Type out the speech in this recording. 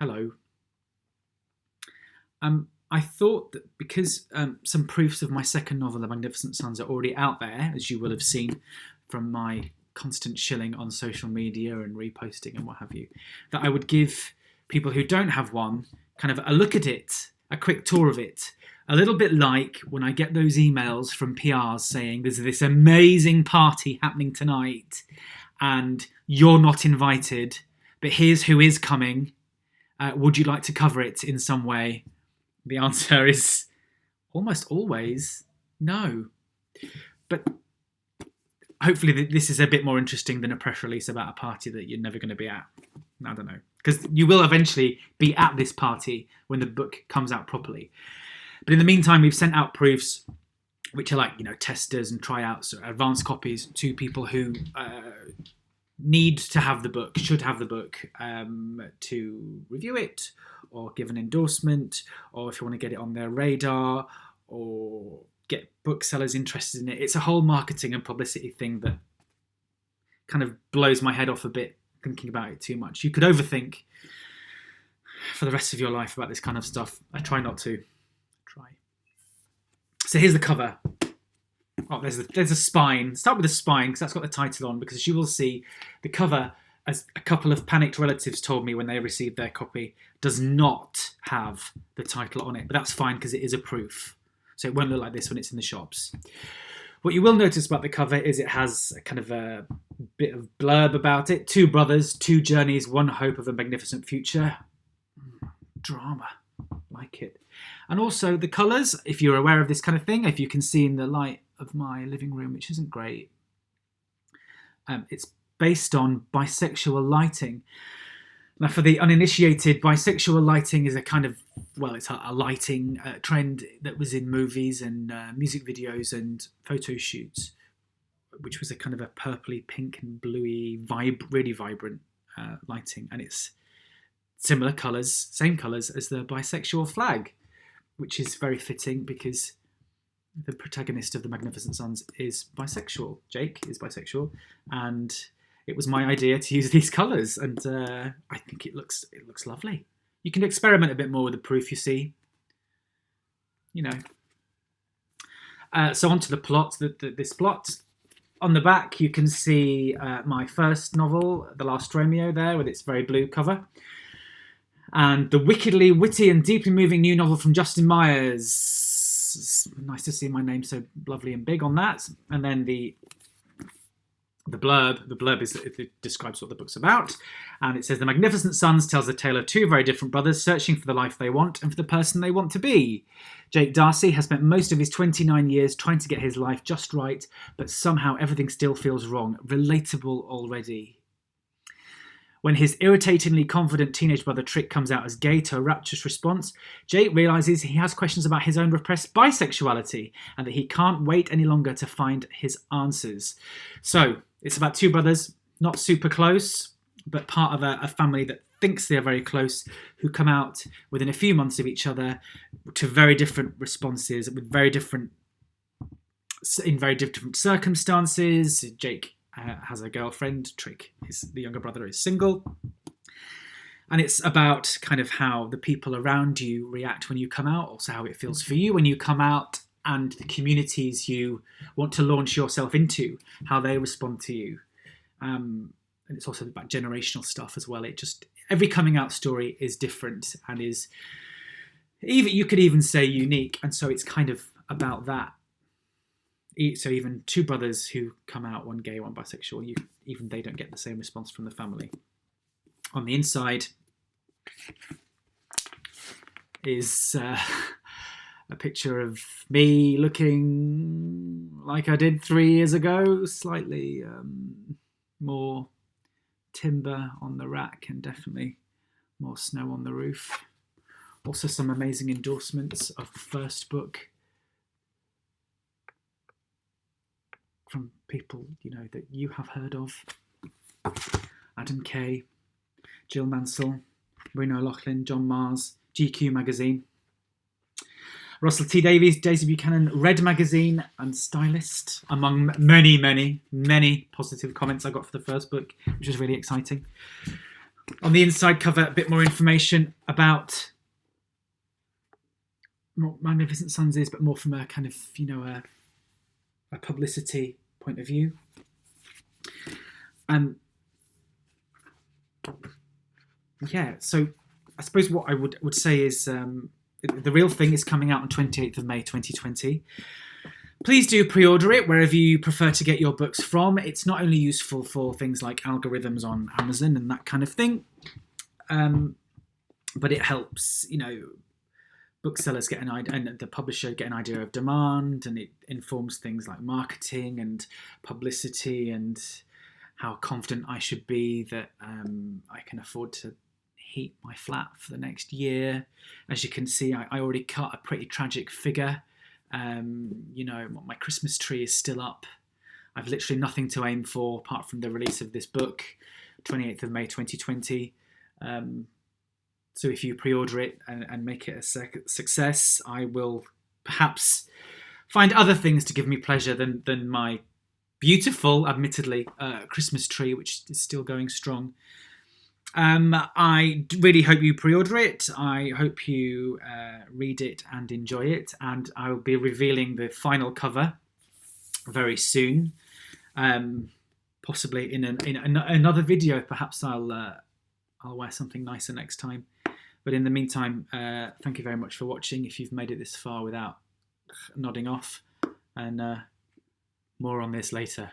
hello. I thought that because some proofs of my second novel, The Magnificent Sons, are already out there, as you will have seen from my constant shilling on social media and reposting and what have you, that I would give people who don't have one kind of a look at it, a quick tour of it, a little bit like when I get those emails from PRs saying there's this amazing party happening tonight and you're not invited, but here's who is coming. Would you like to cover it in some way? The answer is almost always no. But hopefully this is a bit more interesting than a press release about a party that you're never going to be at. I don't know. Because you will eventually be at this party when the book comes out properly. But in the meantime, we've sent out proofs, which are like, testers and tryouts or advanced copies to people who need to have the book, should have the book, to review it or give an endorsement, or if you want to get it on their radar or get booksellers interested in it. It's a whole marketing and publicity thing that kind of blows my head off a bit thinking about it too much. You could overthink for the rest of your life about this kind of stuff. I try not to. So here's the cover. Oh, there's a spine. Start with the spine because that's got the title on, because as you will see, the cover, as a couple of panicked relatives told me when they received their copy, does not have the title on it. But that's fine because it is a proof. So it won't look like this when it's in the shops. What you will notice about the cover is it has a kind of a bit of blurb about it. 2 brothers, 2 journeys, 1 hope of a magnificent future. Drama. Like it. And also the colours, if you're aware of this kind of thing, if you can see in the light of my living room, which isn't great, it's based on bisexual lighting. Now, for the uninitiated, bisexual lighting is a kind of, it's a lighting trend that was in movies and music videos and photo shoots, which was a kind of a purpley, pink and bluey, really vibrant lighting. And it's similar colours, same colours as the bisexual flag, which is very fitting because the protagonist of The Magnificent Sons is bisexual. Jake is bisexual, and it was my idea to use these colours, and I think it looks lovely. You can experiment a bit more with the proof, you see. So onto the plot. This plot. On the back, you can see my first novel, The Last Romeo, there with its very blue cover. And the wickedly witty and deeply moving new novel from Justin Myers. It's nice to see my name so lovely and big on that. And then the blurb. The blurb it describes what the book's about. And it says, The Magnificent Sons tells the tale of 2 very different brothers searching for the life they want and for the person they want to be. Jake Darcy has spent most of his 29 years trying to get his life just right, but somehow everything still feels wrong. Relatable already. When his irritatingly confident teenage brother Trick comes out as gay to a rapturous response, Jake realises he has questions about his own repressed bisexuality and that he can't wait any longer to find his answers. So, it's about 2 brothers, not super close, but part of a family that thinks they're very close, who come out within a few months of each other to very different responses, in very different circumstances. Jake has a girlfriend. Trick, the younger brother, is single. And it's about kind of how the people around you react when you come out, also how it feels for you when you come out, and the communities you want to launch yourself into, how they respond to you. And it's also about generational stuff as well. Every coming out story is different and is, you could even say, unique. And so it's kind of about that. So even 2 brothers who come out, one gay, one bisexual, even they don't get the same response from the family. On the inside is a picture of me looking like I did 3 years ago, slightly more timber on the rack and definitely more snow on the roof. Also some amazing endorsements of the first book from people, that you have heard of. Adam Kay, Jill Mansell, Reno O'Loughlin, John Mars, GQ Magazine, Russell T Davies, Daisy Buchanan, Red Magazine and Stylist, among many, many, many positive comments I got for the first book, which was really exciting. On the inside cover, a bit more information about what Magnificent Sons is, but more from a kind of, a publicity point of view. Yeah, so I suppose what I would say is The Real Thing is coming out on 28th of May 2020. Please do pre-order it wherever you prefer to get your books from. It's not only useful for things like algorithms on Amazon and that kind of thing, but it helps, booksellers get an idea, and the publisher get an idea of demand, and it informs things like marketing and publicity and how confident I should be that I can afford to heat my flat for the next year. As you can see, I already cut a pretty tragic figure. My Christmas tree is still up. I've literally nothing to aim for apart from the release of this book, 28th of May 2020. So if you pre-order it and make it a success, I will perhaps find other things to give me pleasure than my beautiful, admittedly, Christmas tree, which is still going strong. I really hope you pre-order it. I hope you read it and enjoy it. And I will be revealing the final cover very soon, possibly in another video. Perhaps I'll wear something nicer next time. But in the meantime, thank you very much for watching. If you've made it this far without nodding off, and more on this later.